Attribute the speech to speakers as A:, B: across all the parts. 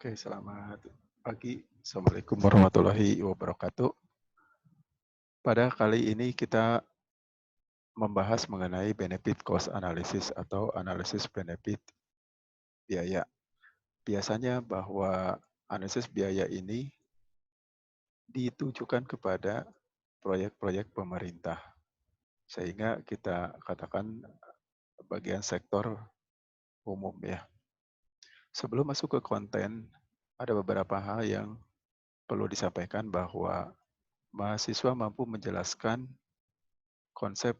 A: Oke, selamat pagi. Assalamualaikum warahmatullahi wabarakatuh. Pada kali ini kita membahas mengenai benefit cost analysis atau analisis benefit biaya. Biasanya bahwa analisis biaya ini ditujukan kepada proyek-proyek pemerintah. Sehingga kita katakan bagian sektor umum ya. Sebelum masuk ke konten, ada beberapa hal yang perlu disampaikan bahwa mahasiswa mampu menjelaskan konsep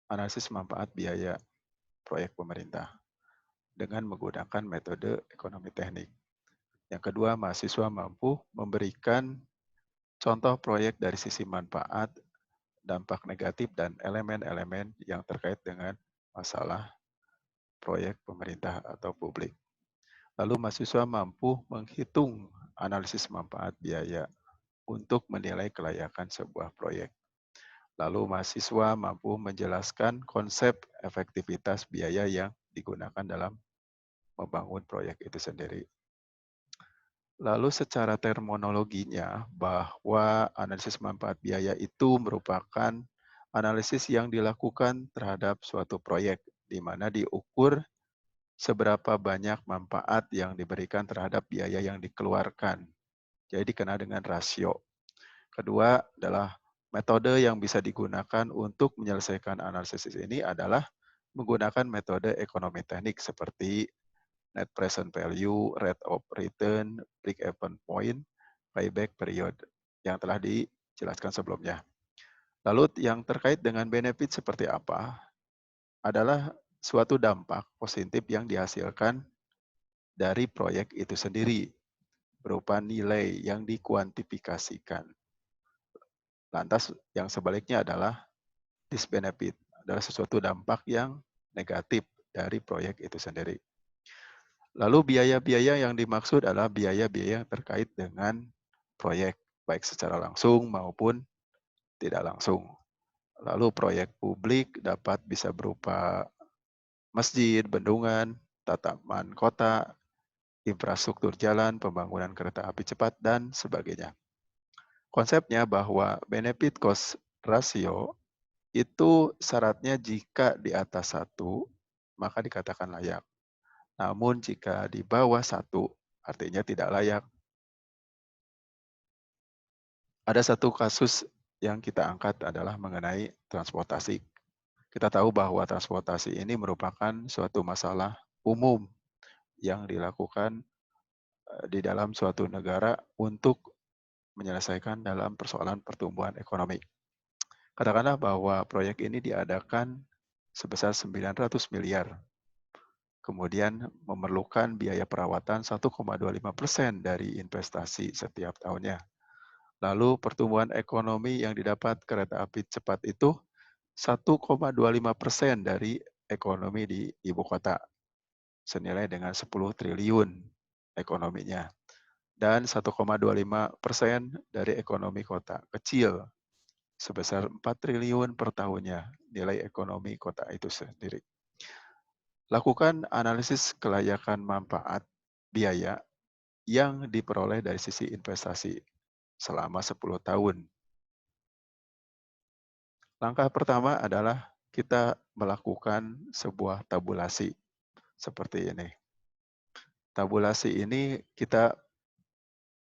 A: analisis manfaat biaya proyek pemerintah dengan menggunakan metode ekonomi teknik. Yang kedua, mahasiswa mampu memberikan contoh proyek dari sisi manfaat, dampak negatif, dan elemen-elemen yang terkait dengan masalah proyek pemerintah atau publik. Lalu mahasiswa mampu menghitung analisis manfaat biaya untuk menilai kelayakan sebuah proyek. Lalu mahasiswa mampu menjelaskan konsep efektivitas biaya yang digunakan dalam membangun proyek itu sendiri. Lalu secara terminologinya bahwa analisis manfaat biaya itu merupakan analisis yang dilakukan terhadap suatu proyek di mana diukur seberapa banyak manfaat yang diberikan terhadap biaya yang dikeluarkan. Jadi dikenal dengan rasio. Kedua adalah metode yang bisa digunakan untuk menyelesaikan analisis ini adalah menggunakan metode ekonomi teknik seperti net present value, rate of return, break-even point, payback period yang telah dijelaskan sebelumnya. Lalu yang terkait dengan benefit seperti apa adalah suatu dampak positif yang dihasilkan dari proyek itu sendiri berupa nilai yang dikuantifikasikan. Lantas yang sebaliknya adalah disbenefit, adalah sesuatu dampak yang negatif dari proyek itu sendiri. Lalu biaya-biaya yang dimaksud adalah biaya-biaya yang terkait dengan proyek, baik secara langsung maupun tidak langsung. Lalu proyek publik dapat bisa berupa masjid, bendungan, tataman kota, infrastruktur jalan, pembangunan kereta api cepat, dan sebagainya. Konsepnya bahwa benefit cost ratio itu syaratnya jika di atas 1, maka dikatakan layak. Namun jika di bawah 1, artinya tidak layak. Ada satu kasus yang kita angkat adalah mengenai transportasi. Kita tahu bahwa transportasi ini merupakan suatu masalah umum yang dilakukan di dalam suatu negara untuk menyelesaikan dalam persoalan pertumbuhan ekonomi. Katakanlah bahwa proyek ini diadakan sebesar 900 miliar. Kemudian memerlukan biaya perawatan 1,25% dari investasi setiap tahunnya. Lalu pertumbuhan ekonomi yang didapat kereta api cepat itu 1,25% dari ekonomi di ibu kota, senilai dengan 10 triliun ekonominya. Dan 1,25% dari ekonomi kota kecil, sebesar 4 triliun per tahunnya, nilai ekonomi kota itu sendiri. Lakukan analisis kelayakan manfaat biaya yang diperoleh dari sisi investasi selama 10 tahun. Langkah pertama adalah kita melakukan sebuah tabulasi seperti ini. Tabulasi ini kita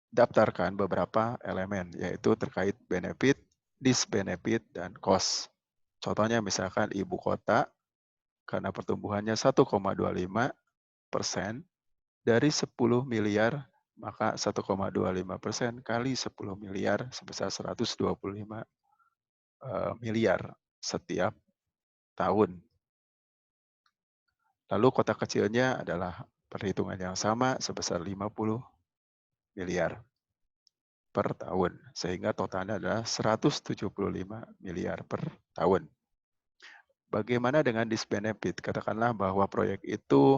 A: daftarkan beberapa elemen, yaitu terkait benefit, disbenefit, dan cost. Contohnya misalkan ibu kota, karena pertumbuhannya 1,25% dari 10 miliar, maka 1,25% kali 10 miliar sebesar 125 miliar setiap tahun. Lalu kota kecilnya adalah perhitungan yang sama sebesar 50 miliar per tahun. Sehingga totalnya adalah 175 miliar per tahun. Bagaimana dengan disbenefit? Katakanlah bahwa proyek itu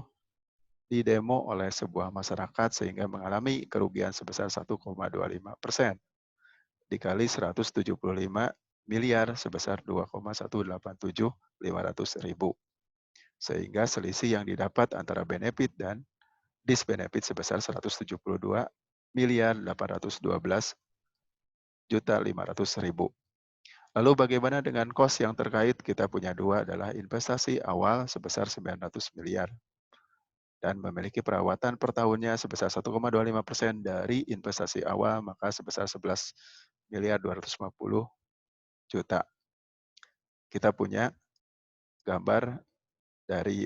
A: didemo oleh sebuah masyarakat sehingga mengalami kerugian sebesar 1,25%. Dikali 175 miliar sebesar 2,187.500.000. Sehingga selisih yang didapat antara benefit dan benefit sebesar 172.812.500.000. Lalu bagaimana dengan kos yang terkait? Kita punya dua, adalah investasi awal sebesar 900 miliar dan memiliki perawatan per tahunnya sebesar 1,25% dari investasi awal, maka sebesar 11.250.000.000. Kita punya gambar dari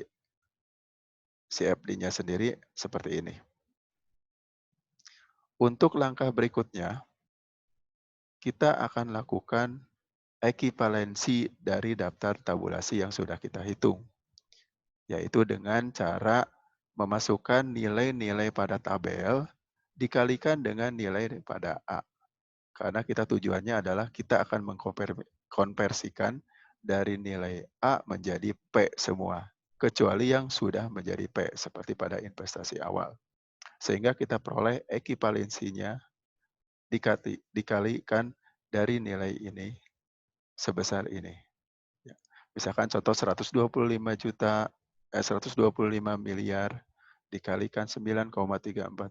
A: CFD-nya sendiri seperti ini. Untuk langkah berikutnya, kita akan lakukan ekivalensi dari daftar tabulasi yang sudah kita hitung, yaitu dengan cara memasukkan nilai-nilai pada tabel dikalikan dengan nilai pada A. Karena kita tujuannya adalah kita akan mengkonversikan dari nilai A menjadi P semua, kecuali yang sudah menjadi P seperti pada investasi awal. Sehingga kita peroleh ekivalensinya dikalikan dari nilai ini sebesar ini. Ya. Misalkan contoh 125 miliar dikalikan 9,3446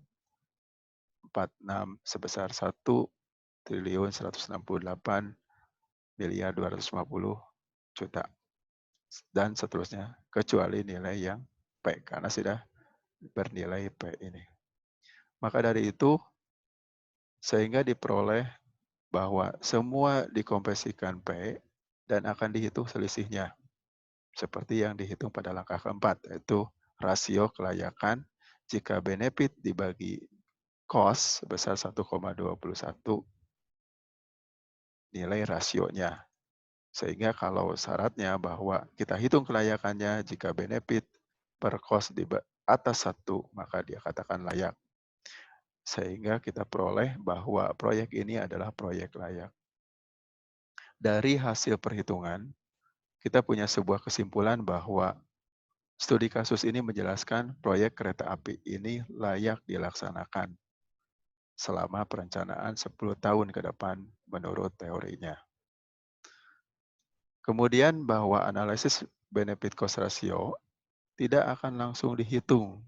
A: sebesar 1.168.250.000.000 dan seterusnya kecuali nilai yang P karena sudah bernilai P ini. Maka dari itu sehingga diperoleh bahwa semua dikonversikan P dan akan dihitung selisihnya seperti yang dihitung pada langkah keempat, yaitu rasio kelayakan jika benefit dibagi cost sebesar 1,21 nilai rasionya. Sehingga kalau syaratnya bahwa kita hitung kelayakannya jika benefit per cost di atas 1, maka dia katakan layak. Sehingga kita peroleh bahwa proyek ini adalah proyek layak. Dari hasil perhitungan, kita punya sebuah kesimpulan bahwa studi kasus ini menjelaskan proyek kereta api ini layak dilaksanakan selama perencanaan 10 tahun ke depan menurut teorinya. Kemudian bahwa analisis benefit cost ratio tidak akan langsung dihitung.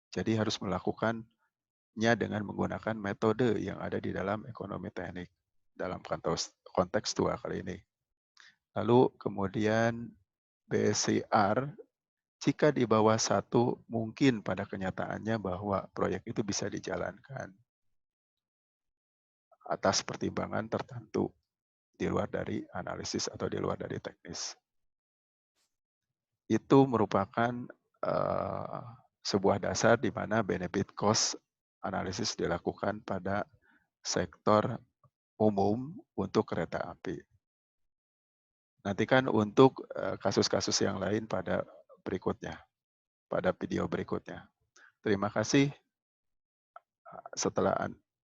A: Jadi harus melakukannya dengan menggunakan metode yang ada di dalam ekonomi teknik dalam konteks tua kali ini. Lalu kemudian BCR jika di bawah 1 mungkin pada kenyataannya bahwa proyek itu bisa dijalankan atas pertimbangan tertentu di luar dari analisis atau di luar dari teknis. Itu merupakan sebuah dasar di mana benefit cost analisis dilakukan pada sektor umum untuk kereta api. Nantikan untuk kasus-kasus yang lain pada berikutnya, pada video berikutnya. Terima kasih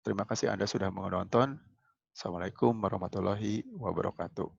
A: terima kasih Anda sudah menonton. Assalamualaikum warahmatullahi wabarakatuh.